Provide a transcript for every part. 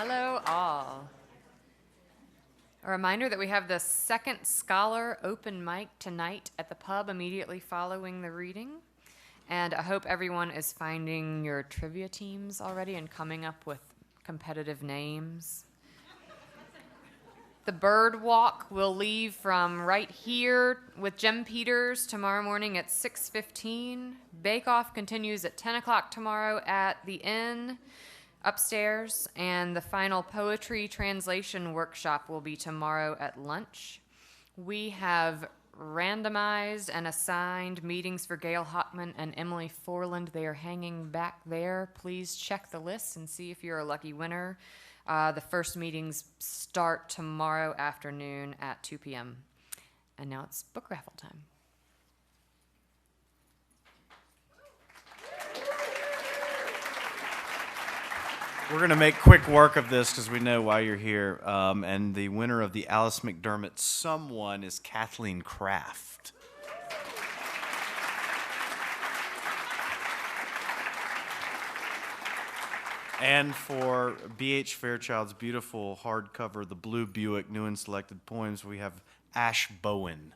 Hello, all. A reminder that we have the second Scholar open mic tonight at the pub immediately following the reading. And I hope everyone is finding your trivia teams already and coming up with competitive names. The Bird Walk will leave from right here with Jim Peters tomorrow morning at 6:15. Bake Off continues at 10 o'clock tomorrow at the Inn upstairs, and the final poetry translation workshop will be tomorrow at lunch. We have randomized and assigned meetings for Gail Hockman and Emily Forland. They are hanging back there. Please check the list and see if you're a lucky winner. The first meetings start tomorrow afternoon at 2 p.m. And now it's book raffle time. We're going to make quick work of this because we know why you're here. And the winner of the Alice McDermott Someone is Kathleen Kraft. And for B.H. Fairchild's beautiful hardcover, The Blue Buick, New and Selected Poems, we have Ash Bowen.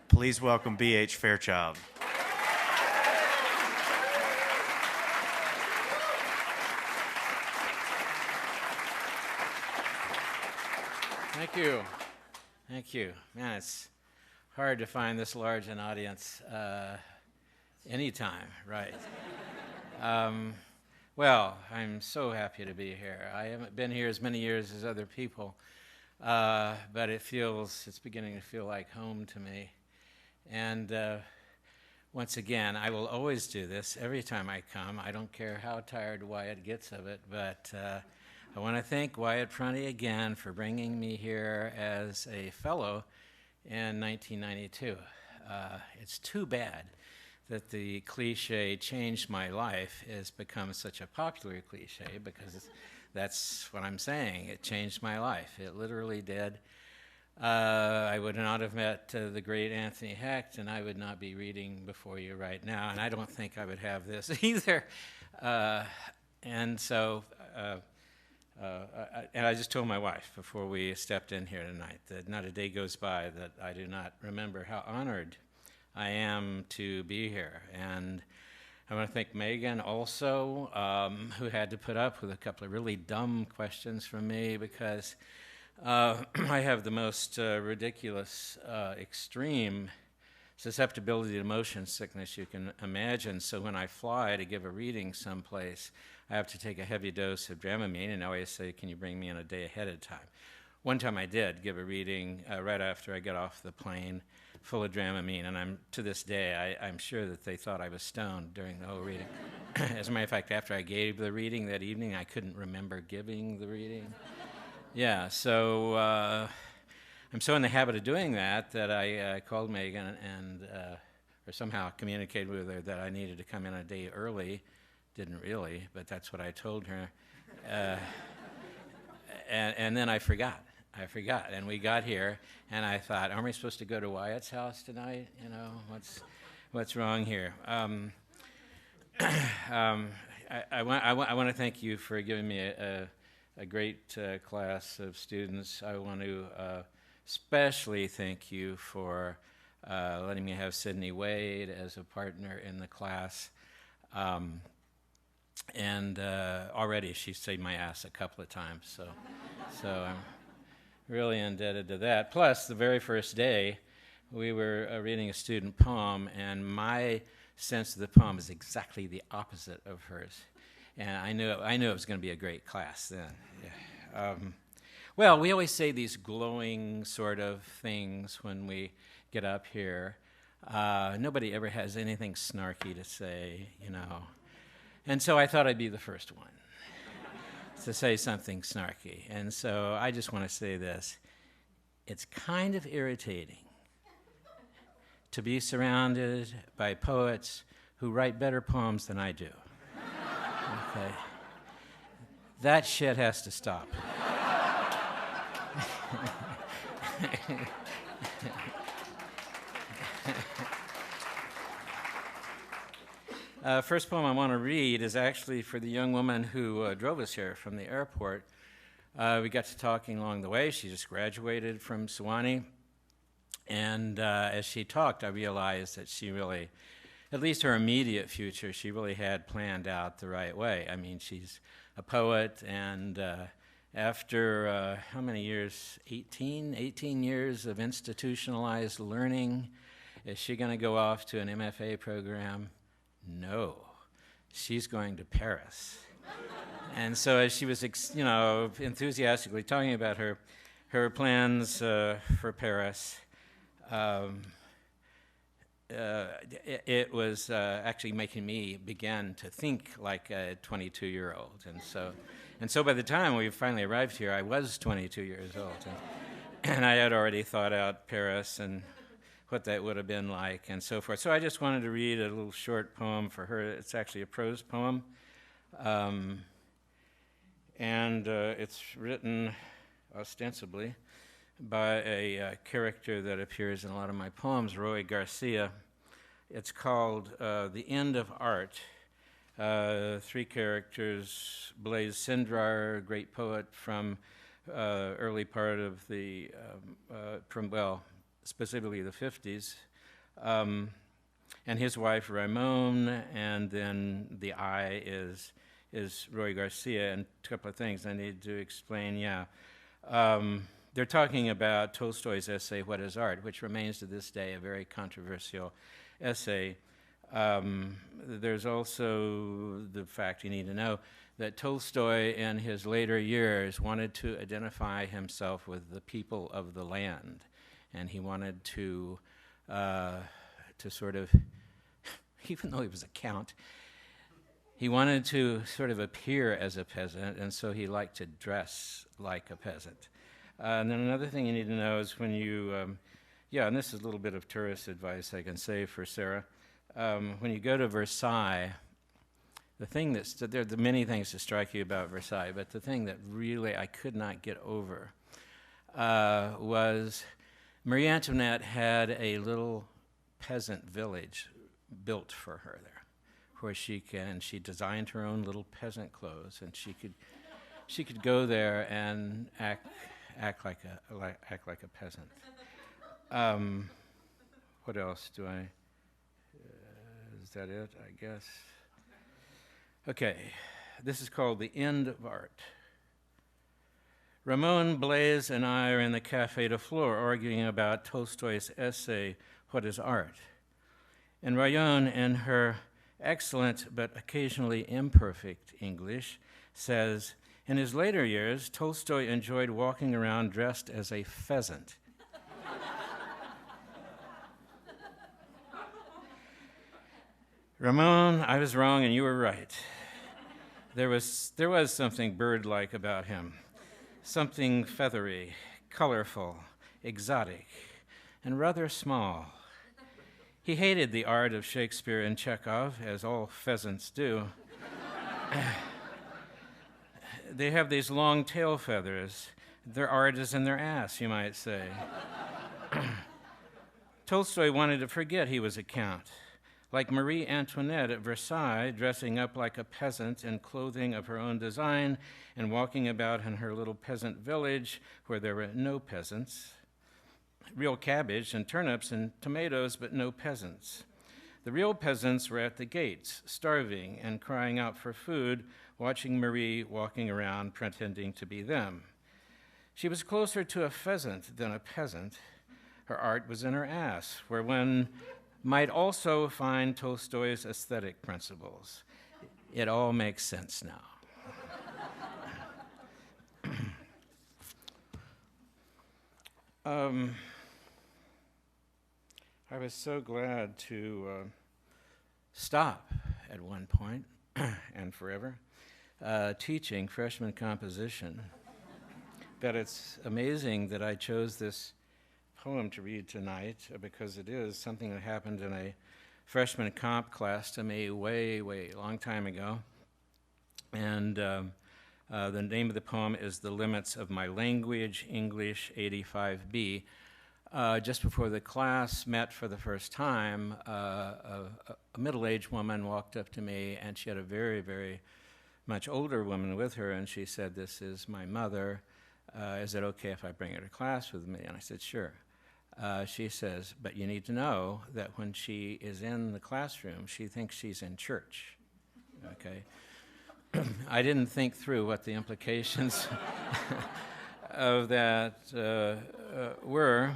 Please welcome B.H. Fairchild. Thank you. Thank you. Man, it's hard to find this large an audience anytime, right? Well, I'm so happy to be here. I haven't been here as many years as other people, but it's beginning to feel like home to me. And once again, I will always do this every time I come. I don't care how tired Wyatt gets of it, but I want to thank Wyatt Prunty again for bringing me here as a fellow in 1992. It's too bad that the cliche "changed my life" has become such a popular cliche, because that's what I'm saying. It changed my life. It literally did. I would not have met the great Anthony Hecht, and I would not be reading before you right now, and I don't think I would have this either. And I just told my wife before we stepped in here tonight that not a day goes by that I do not remember how honored I am to be here. And I want to thank Megan also, who had to put up with a couple of really dumb questions from me, because I have the most ridiculous, extreme susceptibility to motion sickness you can imagine. So when I fly to give a reading someplace, I have to take a heavy dose of Dramamine, and I always say, can you bring me in a day ahead of time? One time I did give a reading right after I got off the plane, full of Dramamine, and to this day, I'm sure that they thought I was stoned during the whole reading. As a matter of fact, after I gave the reading that evening, I couldn't remember giving the reading. Yeah, so I'm so in the habit of doing that I called Megan and or somehow communicated with her that I needed to come in a day early. Didn't really, but that's what I told her. And then I forgot, and we got here, and I thought, aren't we supposed to go to Wyatt's house tonight? You know, what's wrong here? I want to thank you for giving me a great class of students. I want to especially thank you for letting me have Sydney Wade as a partner in the class. And already she saved my ass a couple of times, so I'm really indebted to that. Plus, the very first day, we were reading a student poem, and my sense of the poem is exactly the opposite of hers. And I knew it was going to be a great class then. Yeah. Well, we always say these glowing sort of things when we get up here. Nobody ever has anything snarky to say, you know. And so I thought I'd be the first one to say something snarky. And so I just want to say this. It's kind of irritating to be surrounded by poets who write better poems than I do. Okay. That shit has to stop. First poem I want to read is actually for the young woman who drove us here from the airport. We got to talking along the way. She just graduated from Sewanee. And as she talked, I realized that she really, at least her immediate future, she really had planned out the right way. I mean, she's a poet, and after how many years? 18 years of institutionalized learning. Is she going to go off to an MFA program? No. She's going to Paris. And so as she was, enthusiastically talking about her plans for Paris, it was actually making me begin to think like a 22-year-old. And so by the time we finally arrived here, I was 22 years old. And I had already thought out Paris and what that would have been like and so forth. So I just wanted to read a little short poem for her. It's actually a prose poem. And it's written ostensibly by a character that appears in a lot of my poems, Roy Garcia. It's called The End of Art. Three characters: Blaise Cendrars, great poet from early part of the, specifically the 50s, and his wife Ramon, and then the I is Roy Garcia, and a couple of things I need to explain, they're talking about Tolstoy's essay, What is Art?, which remains to this day a very controversial essay. There's also the fact you need to know that Tolstoy in his later years wanted to identify himself with the people of the land, and he wanted to sort of, even though he was a count, he wanted to sort of appear as a peasant, and so he liked to dress like a peasant. And then another thing you need to know is when you, and this is a little bit of tourist advice I can say for Sarah. When you go to Versailles, the thing there are many things to strike you about Versailles, but the thing that really I could not get over was Marie Antoinette had a little peasant village built for her there, where she designed her own little peasant clothes, and she could go there and act like a peasant. What else do I? Is that it? I guess. Okay, this is called The End of Art. Ramon, Blaise, and I are in the Café de Flore arguing about Tolstoy's essay, What is Art? And Rayon, in her excellent but occasionally imperfect English, says, in his later years, Tolstoy enjoyed walking around dressed as a pheasant. Ramon, I was wrong and you were right. There was something bird-like about him, something feathery, colorful, exotic, and rather small. He hated the art of Shakespeare and Chekhov, as all pheasants do. They have these long tail feathers. Their art is in their ass, you might say. Tolstoy wanted to forget he was a count. Like Marie Antoinette at Versailles, dressing up like a peasant in clothing of her own design and walking about in her little peasant village where there were no peasants. Real cabbage and turnips and tomatoes, but no peasants. The real peasants were at the gates, starving and crying out for food, watching Marie walking around pretending to be them. She was closer to a pheasant than a peasant. Her art was in her ass, where one might also find Tolstoy's aesthetic principles. It all makes sense now. I was so glad to stop at one point, and forever, teaching freshman composition. But it's amazing that I chose this poem to read tonight, because it is something that happened in a freshman comp class to me way, long time ago. And the name of the poem is The Limits of My Language, English 85B. just before the class met for the first time, a middle-aged woman walked up to me, and she had a very, very much older woman with her, and she said, "This is my mother. Is it okay if I bring her to class with me?" And I said, "Sure." She says, "But you need to know that when she is in the classroom, she thinks she's in church." Okay? I didn't think through what the implications of that were.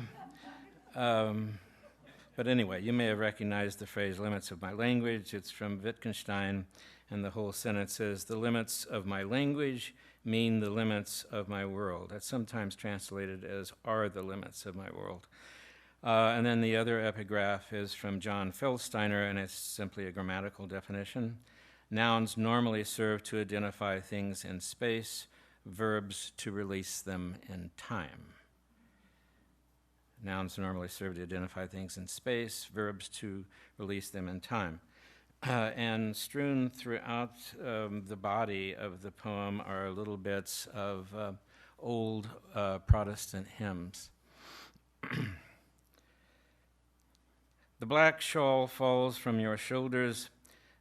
But anyway, you may have recognized the phrase "limits of my language." It's from Wittgenstein, and the whole sentence is, "The limits of my language mean the limits of my world." That's sometimes translated as "are the limits of my world." And then the other epigraph is from John Feldsteiner, and it's simply a grammatical definition. Nouns normally serve to identify things in space, verbs to release them in time. Nouns normally serve to identify things in space, verbs to release them in time. And strewn throughout the body of the poem are little bits of old Protestant hymns. The black shawl falls from your shoulders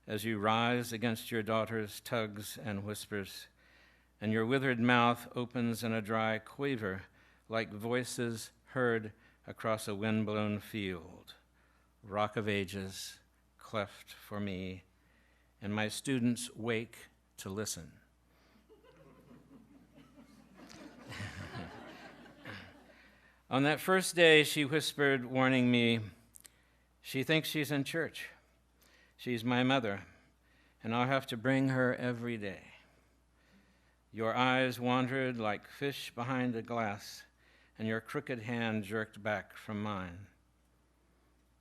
as you rise against your daughter's tugs and whispers, and your withered mouth opens in a dry quaver like voices heard across a wind-blown field. Rock of ages, cleft for me, and my students wake to listen. On that first day, she whispered, warning me, "She thinks she's in church. She's my mother, and I'll have to bring her every day." Your eyes wandered like fish behind a glass, and your crooked hand jerked back from mine.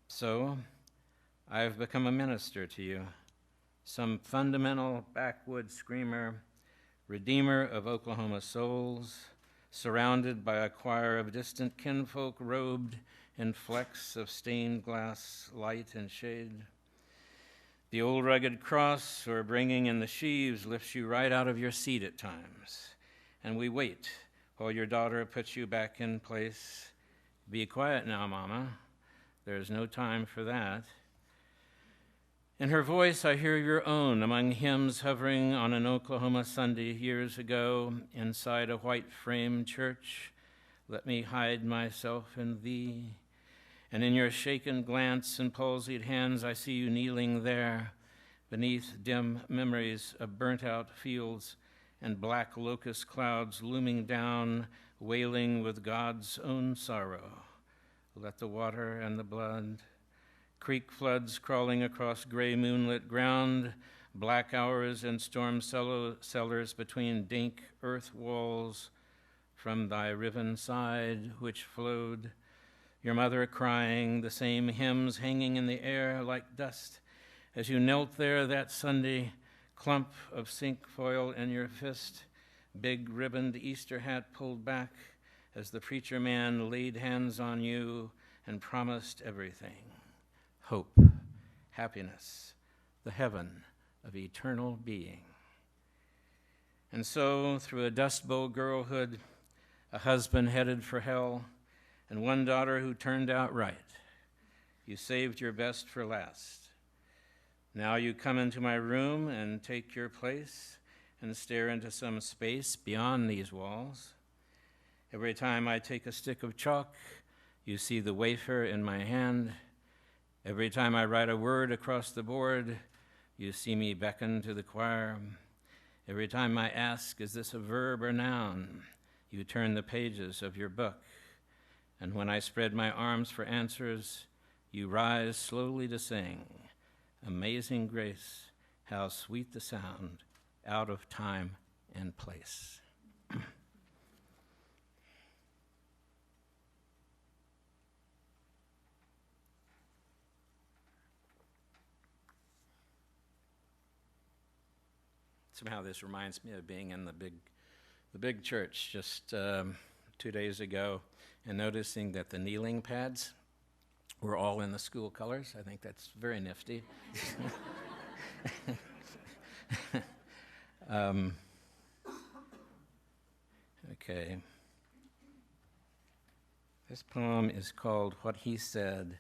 So, I've become a minister to you, some fundamental backwoods screamer, redeemer of Oklahoma souls, surrounded by a choir of distant kinfolk robed in flecks of stained glass light and shade. The old rugged cross or bringing in the sheaves lifts you right out of your seat at times, and we wait while your daughter puts you back in place. "Be quiet now, Mama. There's no time for that." In her voice, I hear your own among hymns hovering on an Oklahoma Sunday years ago inside a white-frame church. "Let me hide myself in thee." And in your shaken glance and palsied hands, I see you kneeling there beneath dim memories of burnt-out fields and black locust clouds looming down, wailing with God's own sorrow. Let the water and the blood, creek floods crawling across gray moonlit ground, black hours and storm cellars between dank earth walls, from thy riven side which flowed, your mother crying, the same hymns hanging in the air like dust as you knelt there that Sunday, clump of cinquefoil in your fist, big ribboned Easter hat pulled back as the preacher man laid hands on you and promised everything: hope, happiness, the heaven of eternal being. And so, through a Dust Bowl girlhood, a husband headed for hell, and one daughter who turned out right, you saved your best for last. Now you come into my room and take your place and stare into some space beyond these walls. Every time I take a stick of chalk, you see the wafer in my hand. Every time I write a word across the board, you see me beckon to the choir. Every time I ask, is this a verb or noun, you turn the pages of your book. And when I spread my arms for answers, you rise slowly to sing, "Amazing grace, how sweet the sound, out of time and place." Somehow this reminds me of being in the big church just 2 days ago and noticing that the kneeling pads were all in the school colors. I think that's very nifty. Okay. This poem is called What He Said,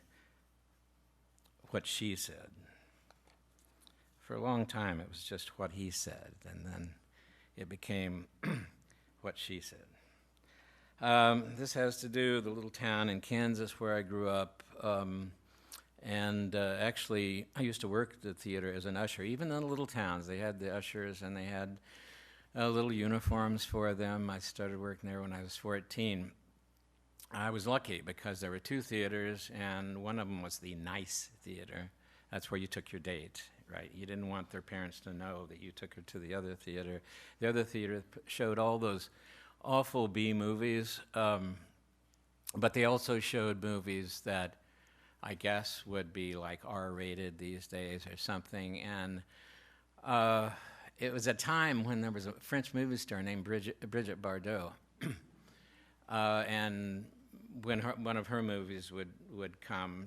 What She Said. For a long time, it was just what he said, and then it became what she said. This has to do with the little town in Kansas where I grew up. Actually, I used to work at the theater as an usher. Even in the little towns, they had the ushers, and they had little uniforms for them. I started working there when I was 14. I was lucky because there were two theaters, and one of them was the nice theater. That's where you took your date, right? You didn't want their parents to know that you took her to the other theater. The other theater showed all those awful B movies, but they also showed movies that I guess would be like R-rated these days or something. And it was a time when there was a French movie star named Brigitte Bardot. And when one of her movies would come,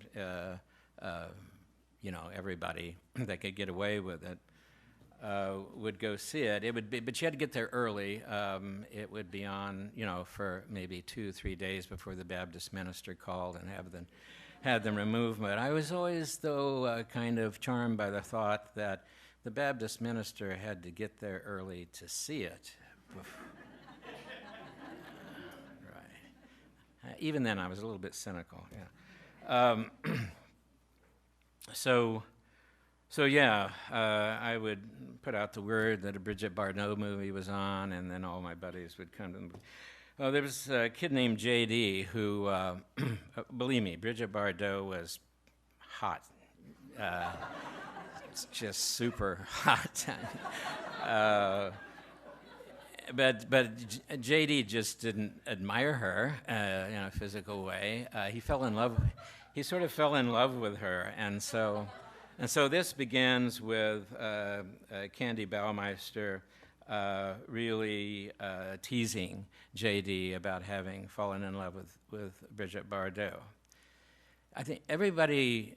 everybody that could get away with it would go see it. It would be, but you had to get there early. It would be on, for maybe 2-3 days before the Baptist minister called and had them removed. But I was always, though, kind of charmed by the thought that the Baptist minister had to get there early to see it. Right. Even then, I was a little bit cynical. Yeah. I would put out the word that a Brigitte Bardot movie was on, and then all my buddies would come to the movie. Well, there was a kid named J.D. who, believe me, Brigitte Bardot was hot. It's just super hot. But J.D. just didn't admire her in a physical way. He sort of fell in love with her, and so this begins with Candy Baumeister really teasing J.D. about having fallen in love with Brigitte Bardot. I think everybody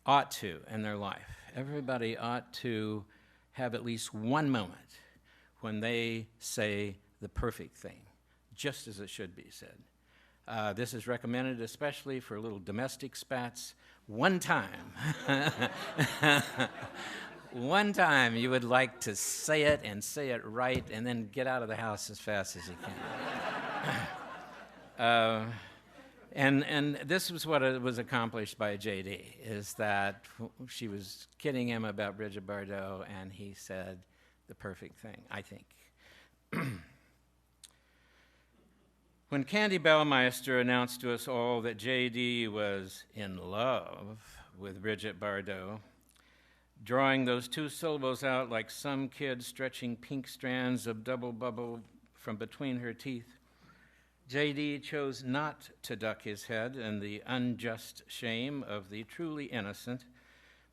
ought to, in their life, everybody ought to have at least one moment when they say the perfect thing, just as it should be said. This is recommended especially for little domestic spats. One time, one time you would like to say it and say it right and then get out of the house as fast as you can. And this was what was accomplished by J.D., is that she was kidding him about Brigitte Bardot, and he said the perfect thing, I think. When Candy Baumeister announced to us all that J.D. was in love with Brigitte Bardot, drawing those two syllables out like some kid stretching pink strands of double bubble from between her teeth, J.D. chose not to duck his head in the unjust shame of the truly innocent,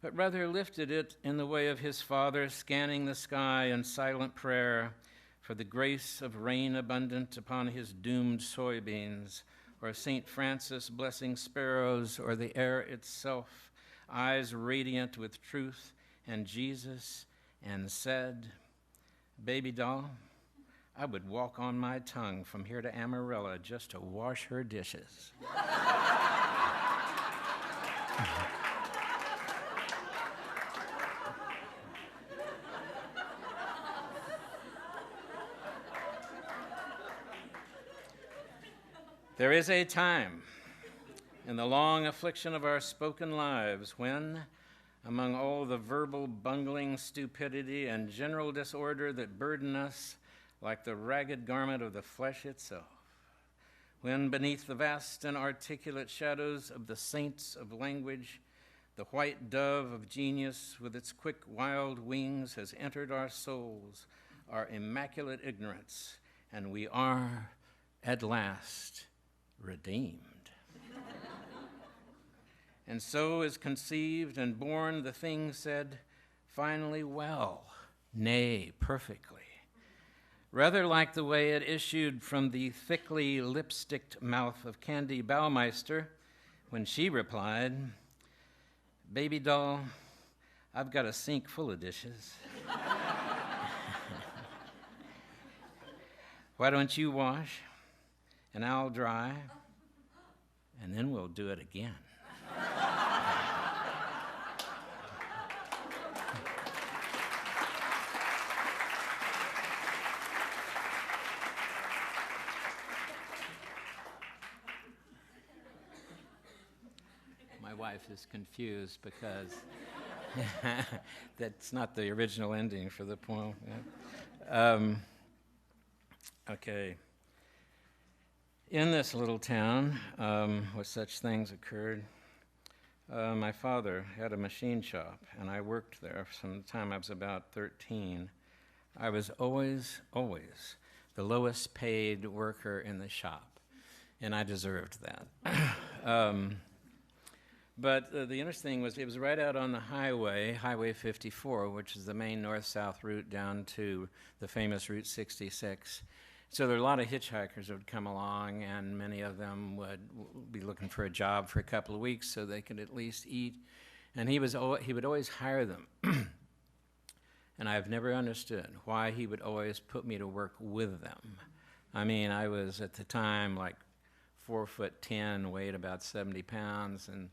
but rather lifted it in the way of his father scanning the sky in silent prayer for the grace of rain abundant upon his doomed soybeans, or St. Francis blessing sparrows, or the air itself, eyes radiant with truth and Jesus, and said, "Baby doll, I would walk on my tongue from here to Amarillo just to wash her dishes." There is a time in the long affliction of our spoken lives when, among all the verbal bungling stupidity and general disorder that burden us like the ragged garment of the flesh itself, when beneath the vast and articulate shadows of the saints of language, the white dove of genius with its quick wild wings has entered our souls, our immaculate ignorance, and we are, at last, redeemed. And so is conceived and born the thing said, finally well, nay, perfectly. Rather like the way it issued from the thickly lipsticked mouth of Candy Baumeister when she replied, "Baby doll, I've got a sink full of dishes. Why don't you wash and I'll dry? and then we'll do it again. My wife is confused because that's not the original ending for the poem. Yeah. Okay. In this little town where such things occurred, my father had a machine shop, and I worked there from the time I was about 13. I was always the lowest paid worker in the shop, and I deserved that. But the interesting thing was it was right out on the highway, Highway 54, which is the main north-south route down to the famous Route 66. So there were a lot of hitchhikers that would come along, and many of them would be looking for a job for a couple of weeks so they could at least eat. And he would always hire them. And I've never understood why he would always put me to work with them. I mean, I was at the time like 4'10", weighed about 70 pounds, and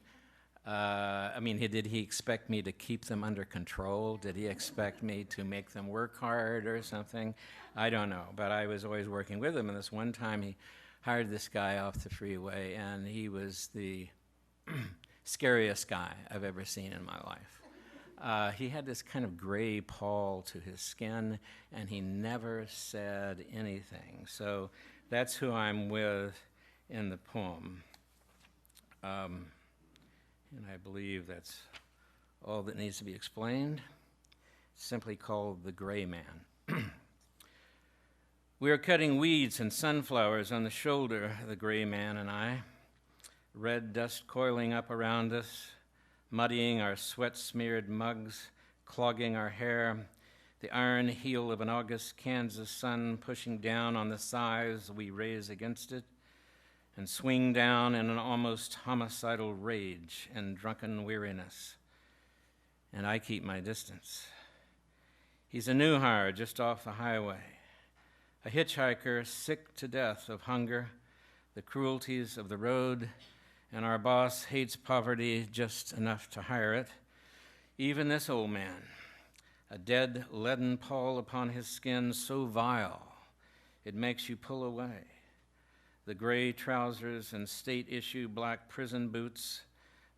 did he expect me to keep them under control? Did he expect me to make them work hard or something? I don't know, but I was always working with him. And this one time he hired this guy off the freeway, and he was the scariest guy I've ever seen in my life. He had this kind of gray pall to his skin, and he never said anything. So that's who I'm with in the poem. And I believe that's all that needs to be explained. It's simply called The Gray Man. We are cutting weeds and sunflowers on the shoulder, the gray man and I, red dust coiling up around us, muddying our sweat-smeared mugs, clogging our hair, the iron heel of an August Kansas sun pushing down on the sighs we raise against it, and swing down in an almost homicidal rage and drunken weariness. And I keep my distance. He's a new hire just off the highway, a hitchhiker sick to death of hunger, the cruelties of the road, and our boss hates poverty just enough to hire it. Even this old man, a dead leaden pall upon his skin so vile it makes you pull away. The gray trousers and state-issue black prison boots,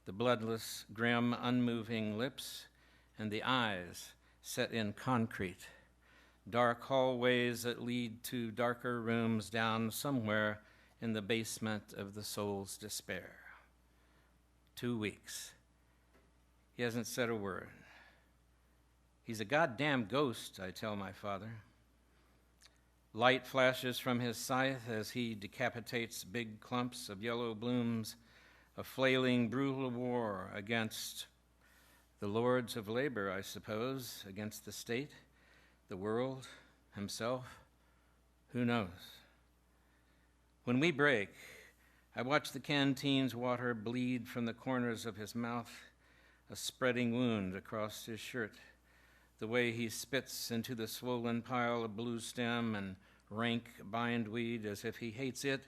the bloodless, grim, unmoving lips, and the eyes set in concrete. Dark hallways that lead to darker rooms down somewhere in the basement of the soul's despair. 2 weeks. He hasn't said a word. He's a goddamn ghost, I tell my father. Light flashes from his scythe as he decapitates big clumps of yellow blooms, a flailing, brutal war against the lords of labor, I suppose, against the state, the world, himself. Who knows? When we break, I watch the canteen's water bleed from the corners of his mouth, a spreading wound across his shirt. The way he spits into the swollen pile of blue stem and rank bindweed as if he hates it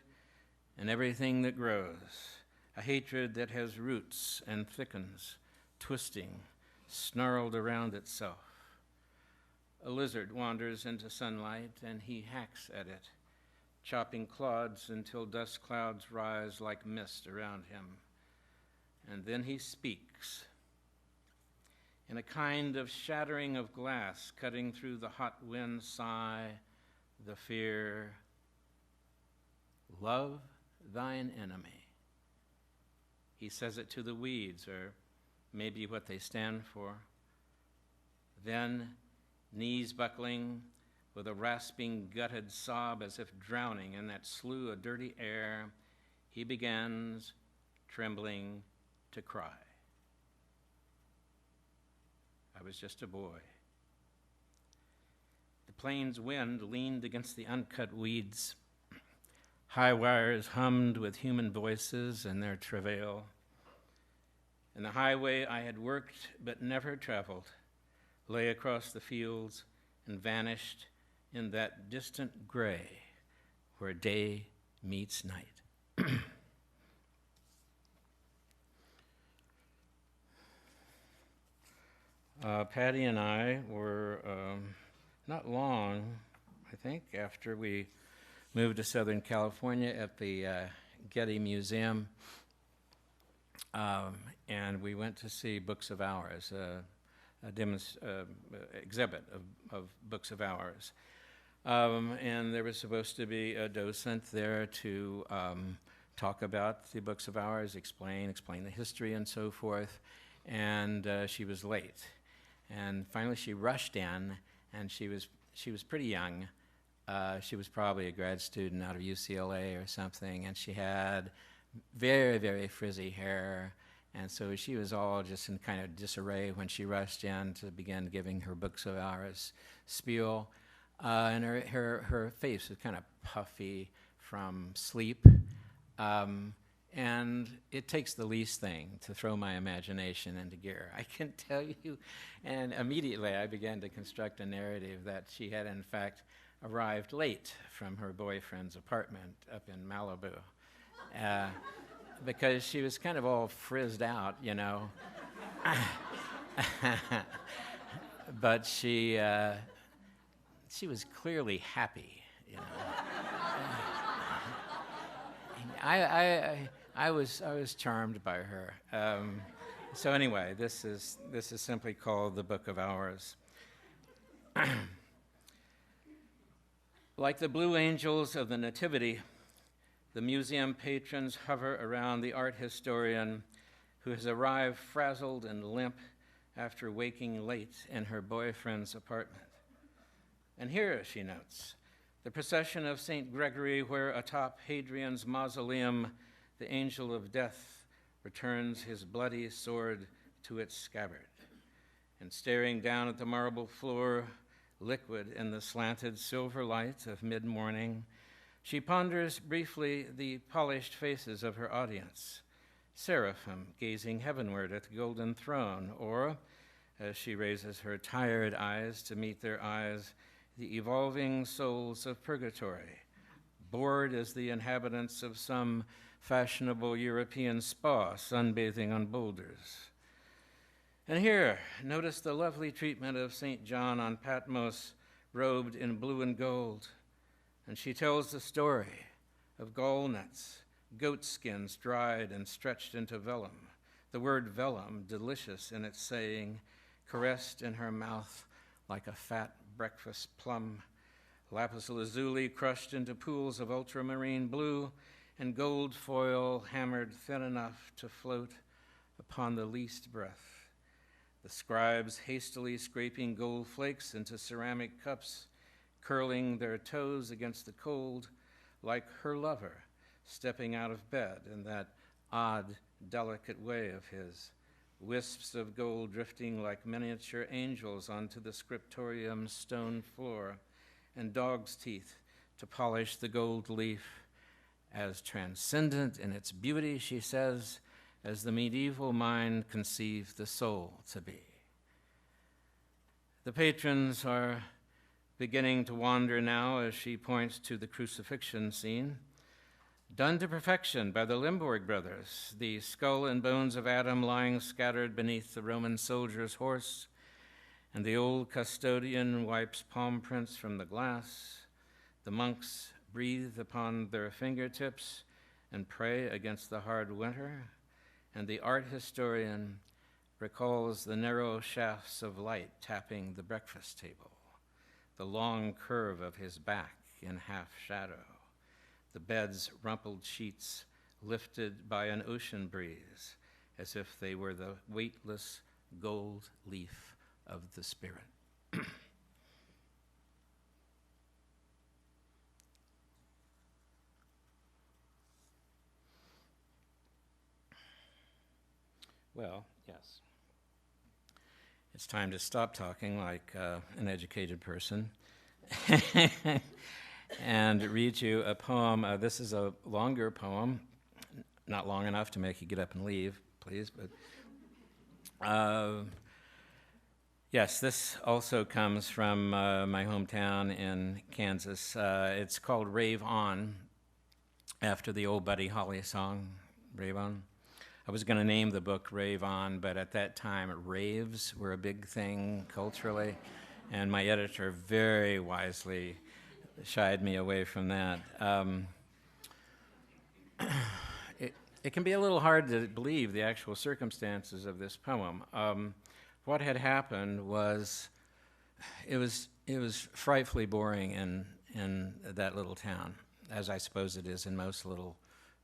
and everything that grows, a hatred that has roots and thickens, twisting, snarled around itself. A lizard wanders into sunlight and he hacks at it, chopping clods until dust clouds rise like mist around him. And then he speaks. In a kind of shattering of glass, cutting through the hot wind sigh, the fear, love thine enemy. He says it to the weeds, or maybe what they stand for. Then, knees buckling, with a rasping, gutted sob as if drowning in that slough of dirty air, he begins, trembling, to cry. I was just a boy. The plain's wind leaned against the uncut weeds. High wires hummed with human voices and their travail. And the highway I had worked but never traveled lay across the fields and vanished in that distant gray where day meets night. Patty and I were not long, I think, after we moved to Southern California at the Getty Museum, and we went to see Books of Hours, exhibit of Books of Hours. And there was supposed to be a docent there to talk about the Books of Hours, explain the history and so forth, and she was late. And finally she rushed in, and she was pretty young. She was probably a grad student out of UCLA or something, and she had very, very frizzy hair, and so she was all just in kind of disarray when she rushed in to begin giving her Books of Hours spiel. And her face was kind of puffy from sleep. And it takes the least thing to throw my imagination into gear, I can tell you. And immediately I began to construct a narrative that she had, in fact, arrived late from her boyfriend's apartment up in Malibu. Because she was kind of all frizzed out, you know. But she was clearly happy, you know. I was charmed by her. So anyway, this is simply called the Book of Hours. Like the blue angels of the Nativity, the museum patrons hover around the art historian who has arrived frazzled and limp after waking late in her boyfriend's apartment. And here, she notes, the procession of St. Gregory, where atop Hadrian's mausoleum, the angel of death returns his bloody sword to its scabbard. And staring down at the marble floor, liquid in the slanted silver light of mid-morning, she ponders briefly the polished faces of her audience, seraphim gazing heavenward at the golden throne, or, as she raises her tired eyes to meet their eyes, the evolving souls of purgatory, bored as the inhabitants of some fashionable European spa sunbathing on boulders. And here, notice the lovely treatment of St. John on Patmos, robed in blue and gold. And she tells the story of gall nuts, goat skins dried and stretched into vellum, the word vellum, delicious in its saying, caressed in her mouth like a fat breakfast plum, lapis lazuli crushed into pools of ultramarine blue, and gold foil hammered thin enough to float upon the least breath. The scribes hastily scraping gold flakes into ceramic cups, curling their toes against the cold, like her lover stepping out of bed in that odd, delicate way of his, wisps of gold drifting like miniature angels onto the scriptorium's stone floor, and dog's teeth to polish the gold leaf, as transcendent in its beauty, she says, as the medieval mind conceived the soul to be. The patrons are beginning to wander now as she points to the crucifixion scene, done to perfection by the Limburg brothers, the skull and bones of Adam lying scattered beneath the Roman soldier's horse, and the old custodian wipes palm prints from the glass. The monks breathe upon their fingertips and pray against the hard winter, and the art historian recalls the narrow shafts of light tapping the breakfast table, the long curve of his back in half shadow, the bed's rumpled sheets lifted by an ocean breeze, as if they were the weightless gold leaf of the spirit. Well, yes. It's time to stop talking like an educated person and read you a poem. This is a longer poem, not long enough to make you get up and leave, please. But yes, this also comes from my hometown in Kansas. It's called Rave On, after the old Buddy Holly song, Rave On. I was going to name the book Rave On, but at that time, raves were a big thing culturally, and my editor very wisely shied me away from that. It can be a little hard to believe the actual circumstances of this poem. What had happened was, it was frightfully boring in that little town, as I suppose it is in most little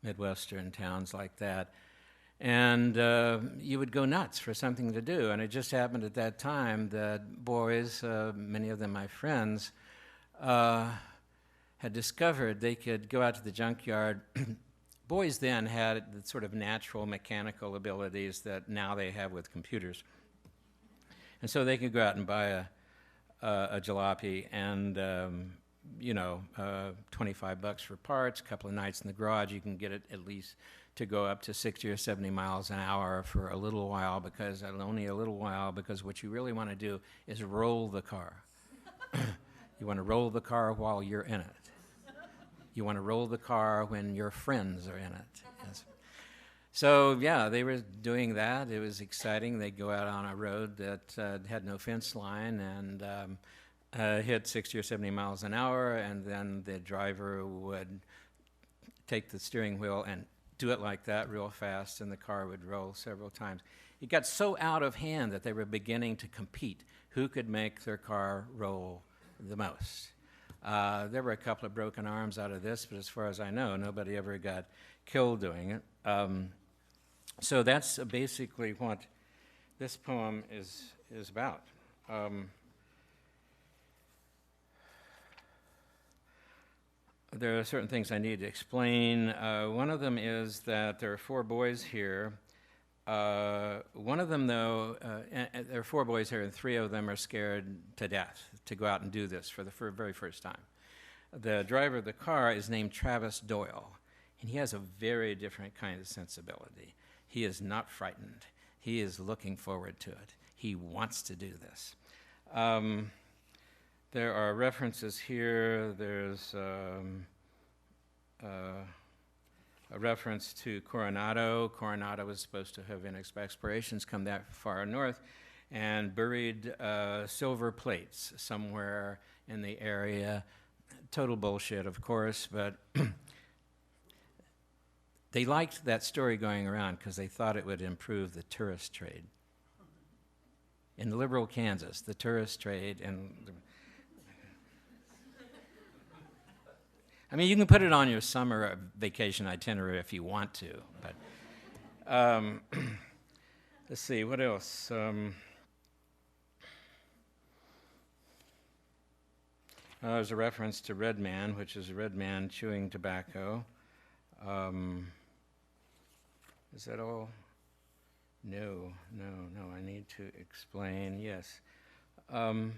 Midwestern towns like that. And you would go nuts for something to do. And it just happened at that time that boys, many of them my friends, had discovered they could go out to the junkyard. Boys then had the sort of natural mechanical abilities that now they have with computers. And so they could go out and buy a jalopy and, $25 for parts, a couple of nights in the garage. You can get it at least to go up to 60 or 70 miles an hour for a little while, because only a little while, because what you really want to do is roll the car. You want to roll the car while you're in it. You want to roll the car when your friends are in it. Yes. So, yeah, they were doing that. It was exciting. They'd go out on a road that had no fence line and hit 60 or 70 miles an hour, and then the driver would take the steering wheel and do it like that real fast, and the car would roll several times. It got so out of hand that they were beginning to compete who could make their car roll the most. There were a couple of broken arms out of this, but as far as I know, nobody ever got killed doing it. So that's basically what this poem is about. There are certain things I need to explain. One of them is that there are 4 boys here. One of them, though, there are 4 boys here, and 3 of them are scared to death to go out and do this for the very first time. The driver of the car is named Travis Doyle, and he has a very different kind of sensibility. He is not frightened. He is looking forward to it. He wants to do this. There are references here. There's a reference to Coronado. Coronado was supposed to have, in explorations, come that far north and buried silver plates somewhere in the area. Total bullshit, of course, but they liked that story going around because they thought it would improve the tourist trade. In liberal Kansas, the tourist trade, and I mean, you can put it on your summer vacation itinerary if you want to, but let's see, what else? There's a reference to Red Man, which is a red man chewing tobacco. Is that all? No, I need to explain, yes. You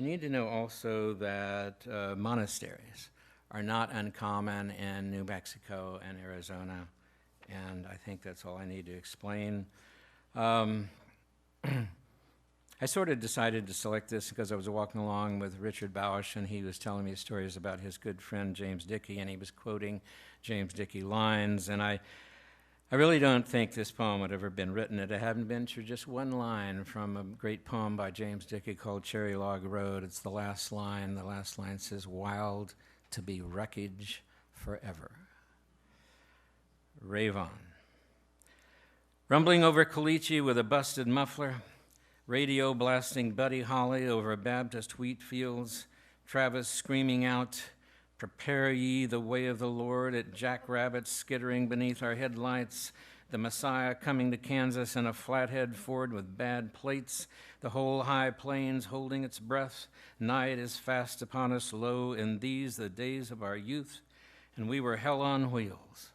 need to know also that monasteries are not uncommon in New Mexico and Arizona, and I think that's all I need to explain. I sort of decided to select this because I was walking along with Richard Bausch, and he was telling me stories about his good friend James Dickey, and he was quoting James Dickey lines, and I really don't think this poem would have ever been written if it hadn't been for just one line from a great poem by James Dickey called Cherry Log Road. It's the last line. The last line says, "Wild to be wreckage forever." Rave on. Rumbling over Caliche with a busted muffler, radio blasting Buddy Holly over Baptist wheat fields, Travis screaming out, "Prepare ye the way of the Lord," at jackrabbits skittering beneath our headlights, the Messiah coming to Kansas in a flathead Ford with bad plates, the whole high plains holding its breath. Night is fast upon us, lo, in these the days of our youth, and we were hell on wheels,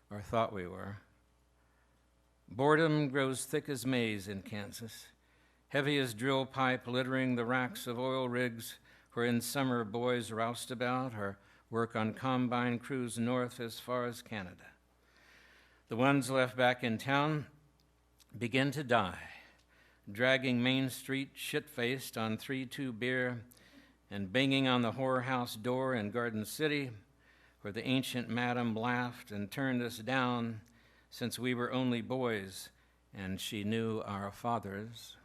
or thought we were. Boredom grows thick as maize in Kansas, heavy as drill pipe littering the racks of oil rigs where in summer boys roused about or work on combine crews north as far as Canada. The ones left back in town begin to die, dragging Main Street shit-faced on 3-2 beer and banging on the whorehouse door in Garden City where the ancient madam laughed and turned us down, since we were only boys and she knew our fathers.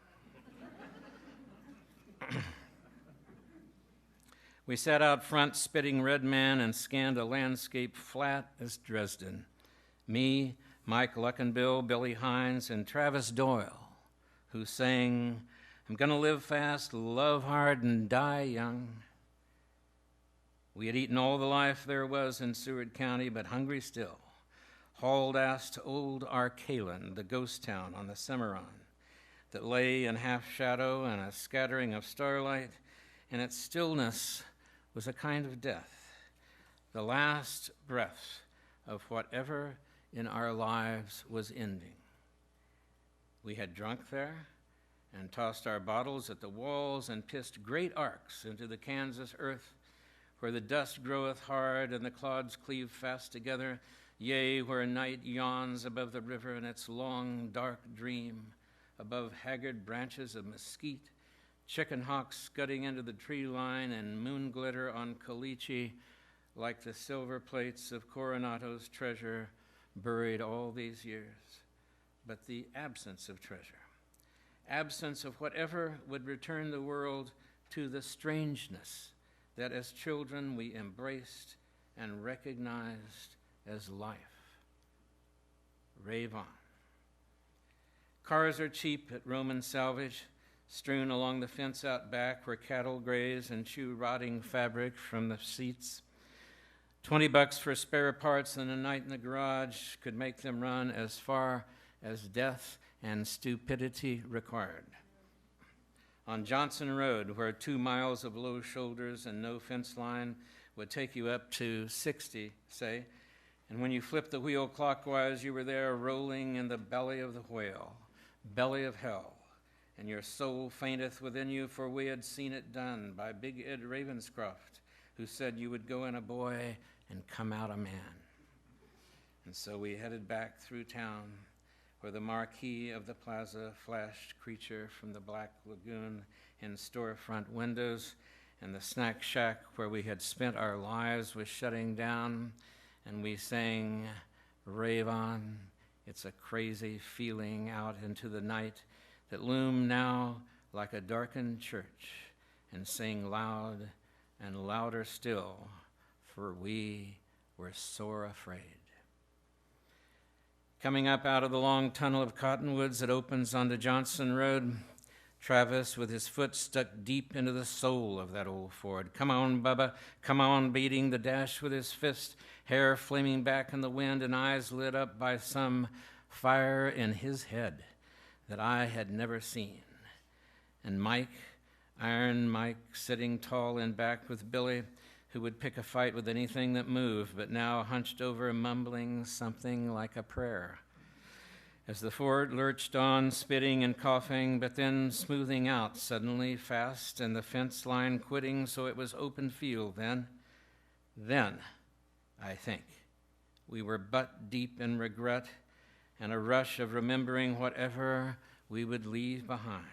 We sat out front spitting red man and scanned a landscape flat as Dresden. Me, Mike Luckenbill, Billy Hines, and Travis Doyle, who sang, "I'm gonna live fast, love hard, and die young." We had eaten all the life there was in Seward County, but hungry still, hauled ass to old Arcalen, the ghost town on the Cimarron, that lay in half shadow and a scattering of starlight, and its stillness was a kind of death, the last breath of whatever in our lives was ending. We had drunk there and tossed our bottles at the walls and pissed great arcs into the Kansas earth, where the dust groweth hard and the clods cleave fast together, yea, where night yawns above the river in its long, dark dream, above haggard branches of mesquite, chicken hawks scudding into the tree line, and moon glitter on caliche like the silver plates of Coronato's treasure buried all these years. But the absence of treasure, absence of whatever would return the world to the strangeness that as children we embraced and recognized as life. Rave on. Cars are cheap at Roman salvage, strewn along the fence out back where cattle graze and chew rotting fabric from the seats. $20 for spare parts and a night in the garage could make them run as far as death and stupidity required. On Johnson Road, where 2 miles of low shoulders and no fence line would take you up to 60, say, and when you flipped the wheel clockwise, you were there rolling in the belly of the whale, belly of hell, and your soul fainteth within you, for we had seen it done by Big Ed Ravenscroft, who said you would go in a boy and come out a man. And so we headed back through town, where the marquee of the plaza flashed creature from the black lagoon in storefront windows, and the snack shack where we had spent our lives was shutting down, and we sang, "Rave on, it's a crazy feeling out into the night that loom now like a darkened church, and sing loud and louder still, for we were sore afraid." Coming up out of the long tunnel of cottonwoods that opens onto Johnson Road, Travis, with his foot stuck deep into the soul of that old Ford. "Come on, Bubba, come on," beating the dash with his fist, hair flaming back in the wind and eyes lit up by some fire in his head that I had never seen. And Mike, Iron Mike, sitting tall in back with Billy, who would pick a fight with anything that moved, but now hunched over, mumbling something like a prayer. As the Ford lurched on, spitting and coughing, but then smoothing out suddenly fast, and the fence line quitting, so it was open field then, I think, we were butt deep in regret and a rush of remembering whatever we would leave behind.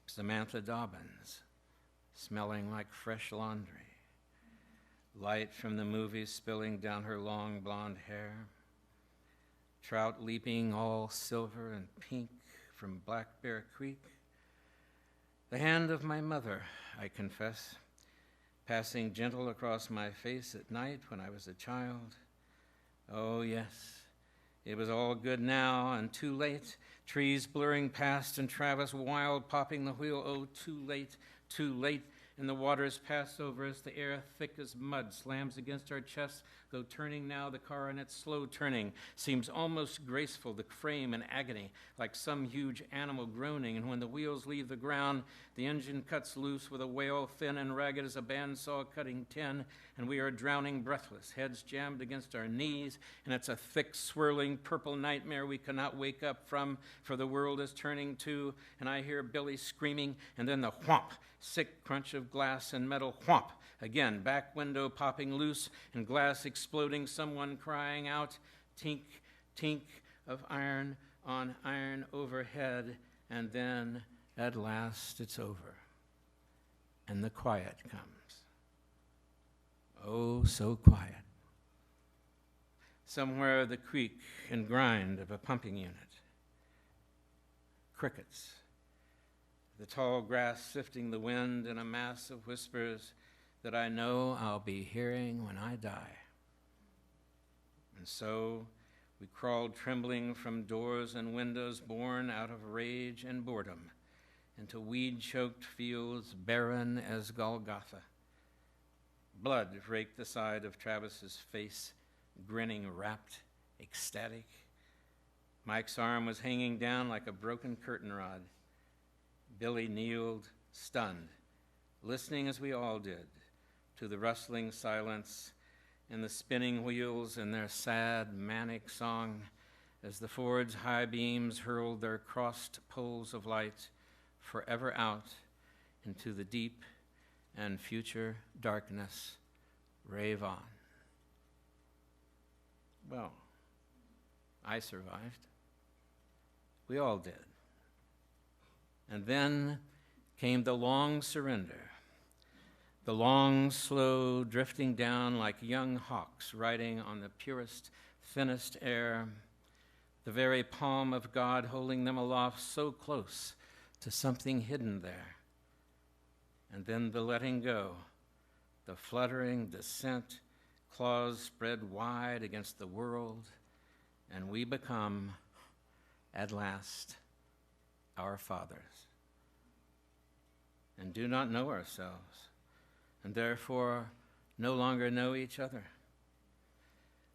Samantha Dobbins, smelling like fresh laundry, light from the movies spilling down her long blonde hair, trout leaping all silver and pink from Black Bear Creek, the hand of my mother, I confess, passing gentle across my face at night when I was a child. Oh, yes, it was all good now and too late, trees blurring past and Travis wild popping the wheel. Oh, too late, and the waters pass over us, the air thick as mud slams against our chests, though turning now the car in its slow turning seems almost graceful, the frame in agony, like some huge animal groaning, and when the wheels leave the ground, the engine cuts loose with a wail thin and ragged as a bandsaw cutting tin, and we are drowning breathless, heads jammed against our knees, and it's a thick, swirling, purple nightmare we cannot wake up from, for the world is turning too, and I hear Billy screaming, and then the whomp, sick crunch of glass and metal, whomp, again, back window popping loose and glass exploding, someone crying out, tink, tink of iron on iron overhead, and then at last it's over, and the quiet comes. Oh, so quiet. Somewhere the creak and grind of a pumping unit. Crickets. The tall grass sifting the wind in a mass of whispers that I know I'll be hearing when I die. And so we crawled trembling from doors and windows, born out of rage and boredom, into weed-choked fields barren as Golgotha. Blood raked the side of Travis's face, grinning, rapt, ecstatic. Mike's arm was hanging down like a broken curtain rod. Billy kneeled, stunned, listening as we all did to the rustling silence and the spinning wheels in their sad, manic song as the Ford's high beams hurled their crossed poles of light forever out into the deep and future darkness. Rave on. Well, I survived. We all did. And then came the long surrender, the long, slow drifting down like young hawks riding on the purest, thinnest air, the very palm of God holding them aloft so close to something hidden there. And then the letting go, the fluttering descent, claws spread wide against the world, and we become, at last, our fathers, and do not know ourselves, and therefore no longer know each other.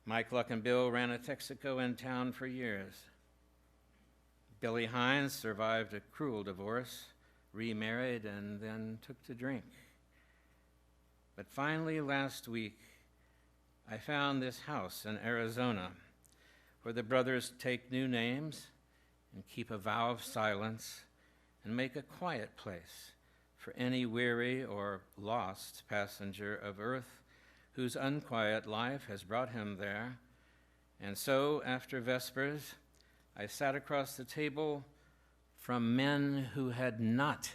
Mike, Luck, and Bill ran a Texaco in town for years. Billy Hines survived a cruel divorce, remarried, and then took to drink. But finally, last week, I found this house in Arizona where the brothers take new names and keep a vow of silence and make a quiet place for any weary or lost passenger of earth whose unquiet life has brought him there. And so, after Vespers, I sat across the table from men who had not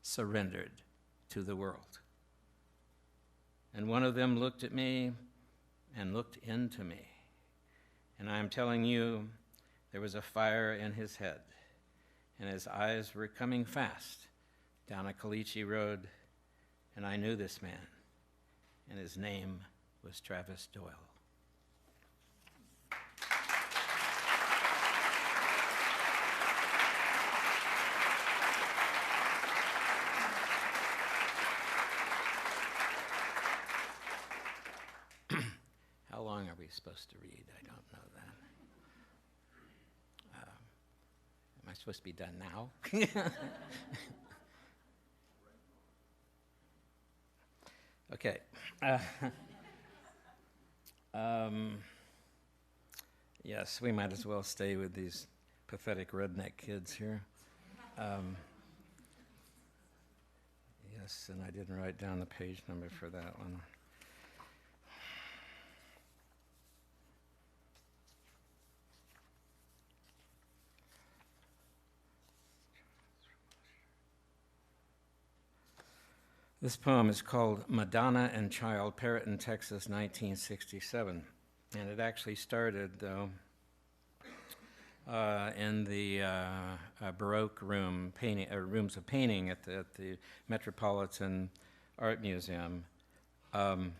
surrendered to the world. And one of them looked at me and looked into me. And I'm telling you, there was a fire in his head, and his eyes were coming fast down a Caliche road, and I knew this man, and his name was Travis Doyle. How long are we supposed to read? I don't know that. Am I supposed to be done now? Okay. Yes, we might as well stay with these pathetic redneck kids here. Yes, and I didn't write down the page number for that one. This poem is called Madonna and Child, Perriton, Texas, 1967. And it actually started, though, in the Baroque room painting, rooms of painting at the Metropolitan Art Museum. When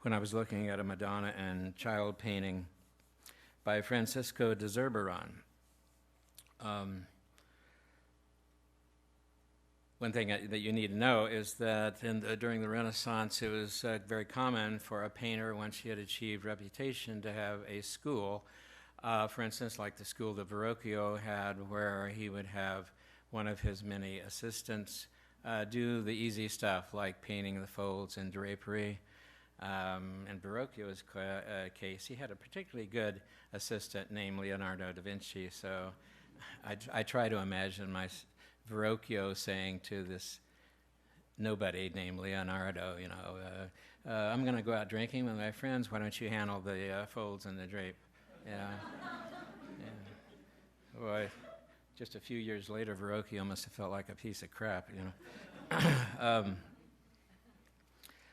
I was looking at a Madonna and Child painting by Francisco de Zurbaran. One thing that you need to know is that during the Renaissance, it was very common for a painter, once he had achieved reputation, to have a school. For instance, like the school that Verrocchio had, where he would have one of his many assistants do the easy stuff, like painting the folds and drapery. In Verrocchio's case, he had a particularly good assistant named Leonardo da Vinci, so I try to imagine Verrocchio saying to this nobody named Leonardo, I'm going to go out drinking with my friends. Why don't you handle the folds and the drape? Yeah. Boy, just a few years later, Verrocchio must have felt like a piece of crap,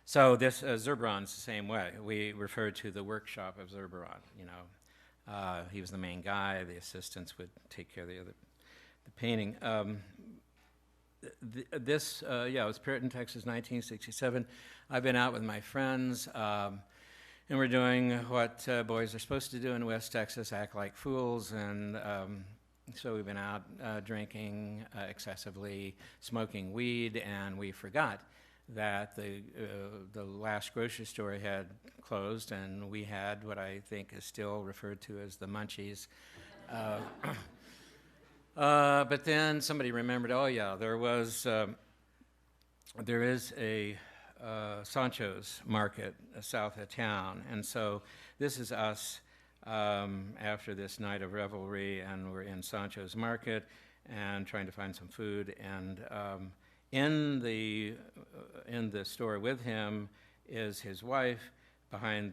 So this Zurbaran's the same way. We refer to the workshop of Zurbaran. He was the main guy. The assistants would take care of the painting. It was Puritan, Texas, 1967. I've been out with my friends, and we're doing what boys are supposed to do in West Texas, act like fools, and so we've been out drinking excessively, smoking weed, and we forgot that the last grocery store had closed, and we had what I think is still referred to as the munchies. But then somebody remembered, oh yeah, there is a Sancho's market south of town, and so this is us after this night of revelry, and we're in Sancho's market and trying to find some food, and in the store with him is his wife. Behind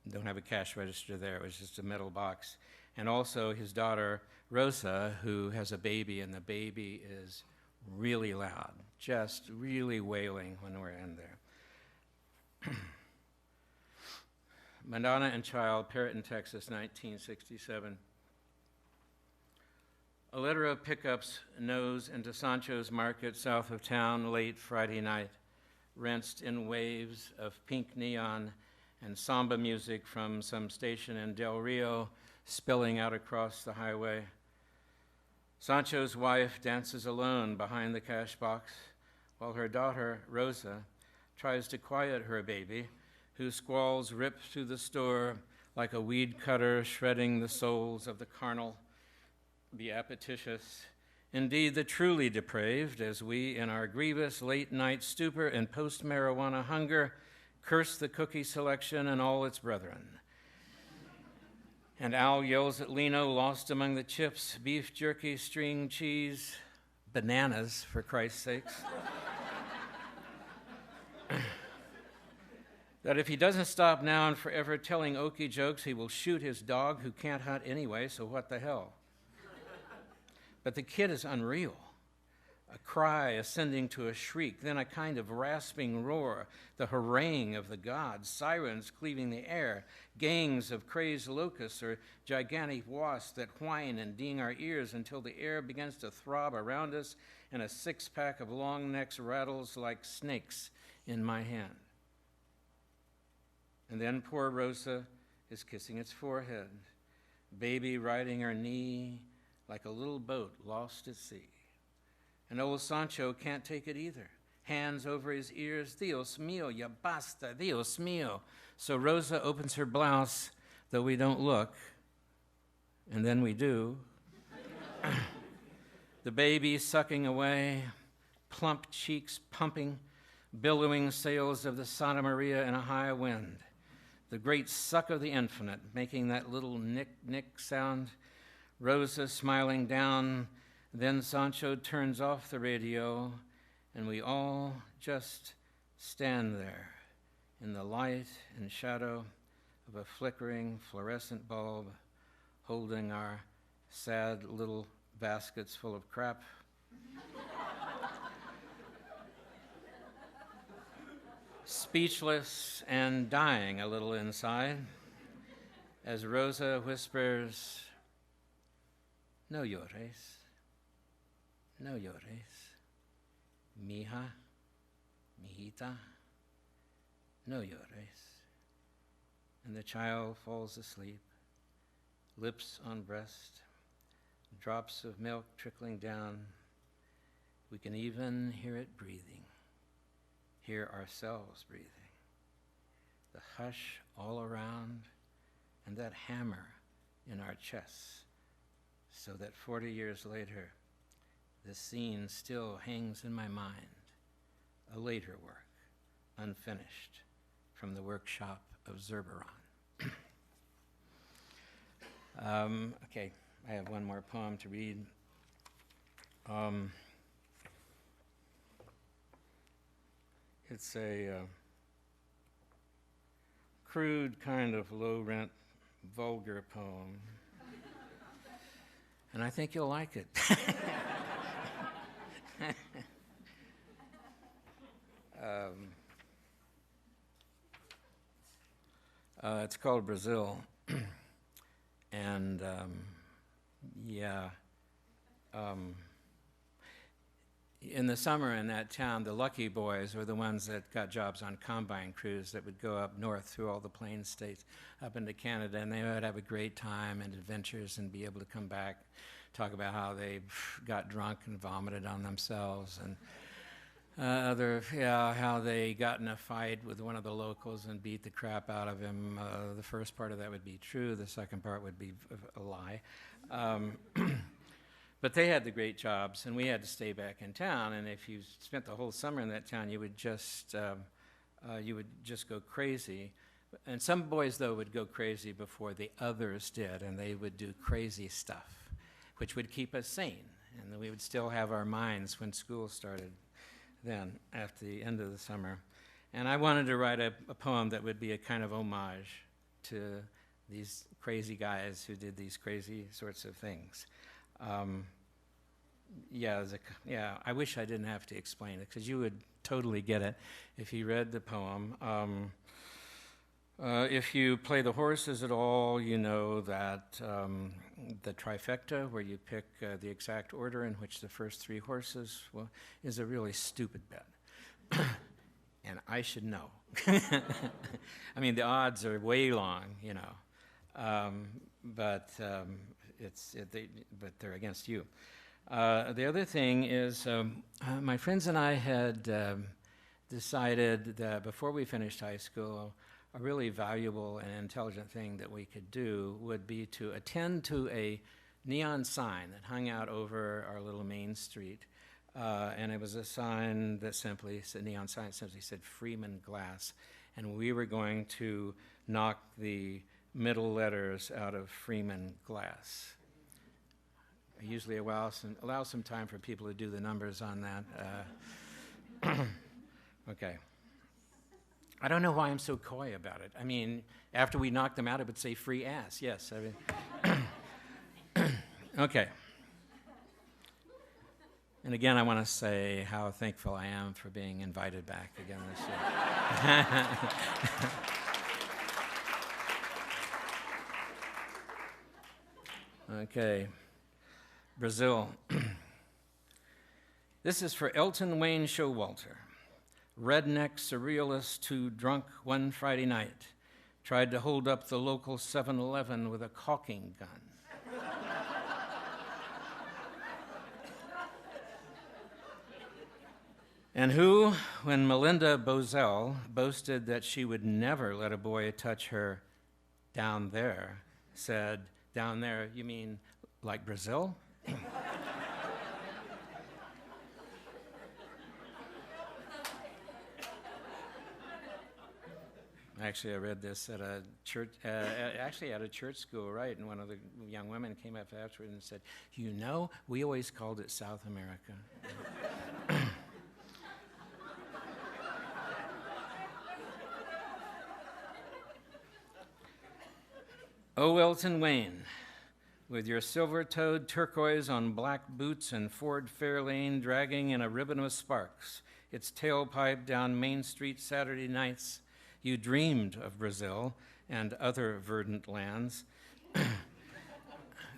don't have a cash register there, it was just a metal box, and also his daughter Rosa, who has a baby, and the baby is really loud, just really wailing when we're in there. Madonna and Child, Puritan, Texas, 1967. A litter of pickups nose into Sancho's market south of town late Friday night, rinsed in waves of pink neon and samba music from some station in Del Rio spilling out across the highway. Sancho's wife dances alone behind the cash box, while her daughter, Rosa, tries to quiet her baby, whose squalls rip through the store like a weed cutter shredding the souls of the carnal, the appetitious, indeed the truly depraved, as we, in our grievous late-night stupor and post-marijuana hunger, curse the cookie selection and all its brethren. And Al yells at Lino, lost among the chips, beef jerky, string cheese, bananas, for Christ's sakes, that if he doesn't stop now and forever telling okie jokes, he will shoot his dog, who can't hunt anyway, so what the hell? But the kid is unreal. A cry ascending to a shriek, then a kind of rasping roar, the harangue of the gods, sirens cleaving the air, gangs of crazed locusts or gigantic wasps that whine and ding our ears until the air begins to throb around us, and a six-pack of long necks rattles like snakes in my hand. And then poor Rosa is kissing its forehead, baby riding her knee like a little boat lost at sea. And old Sancho can't take it either. Hands over his ears, Dios mío, ya basta, Dios mío. So Rosa opens her blouse, though we don't look, and then we do. The baby sucking away, plump cheeks pumping, billowing sails of the Santa Maria in a high wind. The great suck of the infinite, making that little nick-nick sound. Rosa smiling down, then Sancho turns off the radio, and we all just stand there in the light and shadow of a flickering fluorescent bulb, holding our sad little baskets full of crap. Speechless and dying a little inside, as Rosa whispers, "No llores, no llores, mija, mijita, no llores." And the child falls asleep, lips on breast, drops of milk trickling down. We can even hear it breathing, hear ourselves breathing. The hush all around, and that hammer in our chests, so that 40 years later, this scene still hangs in my mind, a later work, unfinished, from the workshop of Zurbaran. Okay, I have one more poem to read. It's a crude, kind of low-rent, vulgar poem. And I think you'll like it. It's called Brazil. And yeah, in the summer in that town, the lucky boys were the ones that got jobs on combine crews that would go up north through all the plain states up into Canada, and they would have a great time and adventures and be able to come back, talk about how they got drunk and vomited on themselves, and how they got in a fight with one of the locals and beat the crap out of him. The first part of that would be true. The second part would be a lie. But they had the great jobs, and we had to stay back in town. And if you spent the whole summer in that town, you would just go crazy. And some boys, though, would go crazy before the others did, and they would do crazy stuff, which would keep us sane. And we would still have our minds when school started then, after the end of the summer. And I wanted to write a poem that would be a kind of homage to these crazy guys who did these crazy sorts of things. I wish I didn't have to explain it, because you would totally get it if you read the poem. If you play the horses at all, you know that the trifecta, where you pick the exact order in which the first three horses, is a really stupid bet. And I should know. I mean, the odds are way long, you know, but they're against you. The other thing is, my friends and I had decided that before we finished high school, a really valuable and intelligent thing that we could do would be to attend to a neon sign that hung out over our little main street. And it was a sign that simply said, neon sign simply said Freeman Glass. And we were going to knock the middle letters out of Freeman Glass. I usually allow some time for people to do the numbers on that. Okay. I don't know why I'm so coy about it. I mean, after we knocked them out, it would say free ass. Yes. I mean okay. And again, I want to say how thankful I am for being invited back again this year. Okay. Brazil. This is for Elton Wayne Showalter. Redneck surrealist who, drunk one Friday night, tried to hold up the local 7-Eleven with a caulking gun. And who, when Melinda Bozell boasted that she would never let a boy touch her down there, said, "Down there, you mean like Brazil?" Actually, I read this at a church, at a church school, right? And one of the young women came up afterward and said, "You know, we always called it South America." Oh, Elton Wayne, with your silver-toed turquoise on black boots and Ford Fairlane dragging in a ribbon of sparks, its tailpipe down Main Street Saturday nights, you dreamed of Brazil and other verdant lands.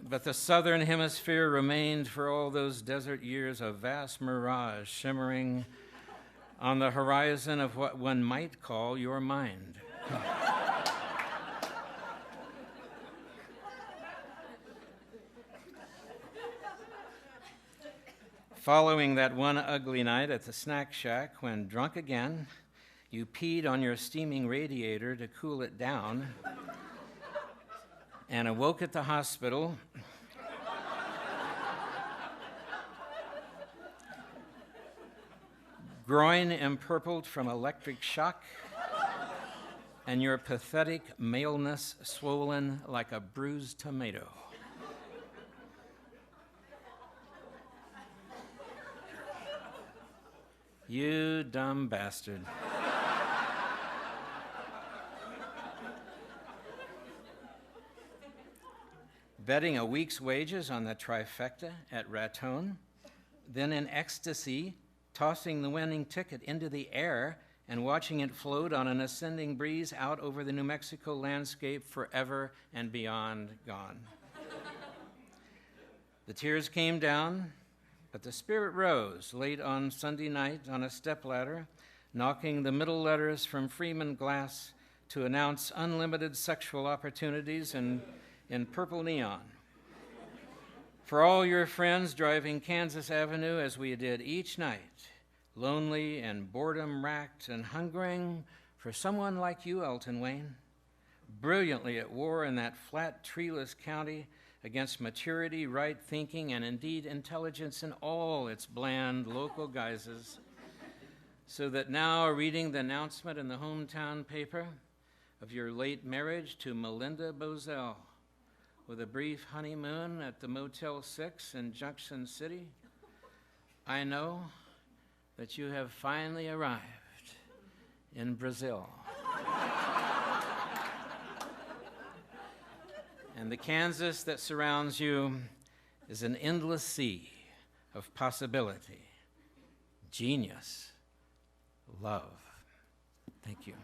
But the southern hemisphere remained for all those desert years a vast mirage shimmering on the horizon of what one might call your mind. Following that one ugly night at the snack shack when, drunk again, you peed on your steaming radiator to cool it down and awoke at the hospital groin empurpled from electric shock and your pathetic maleness swollen like a bruised tomato. You dumb bastard. Betting a week's wages on the trifecta at Raton, then in ecstasy, tossing the winning ticket into the air and watching it float on an ascending breeze out over the New Mexico landscape forever and beyond gone. The tears came down, but the spirit rose late on Sunday night on a stepladder, knocking the middle letters from Freeman glass to announce unlimited sexual opportunities in purple neon. For all your friends driving Kansas Avenue as we did each night, lonely and boredom-racked and hungering for someone like you, Elton Wayne, brilliantly at war in that flat, treeless county against maturity, right thinking, and indeed intelligence in all its bland local guises, so that now, reading the announcement in the hometown paper of your late marriage to Melinda Bozell, with a brief honeymoon at the Motel 6 in Junction City, I know that you have finally arrived in Brazil. And the Kansas that surrounds you is an endless sea of possibility, genius, love. Thank you.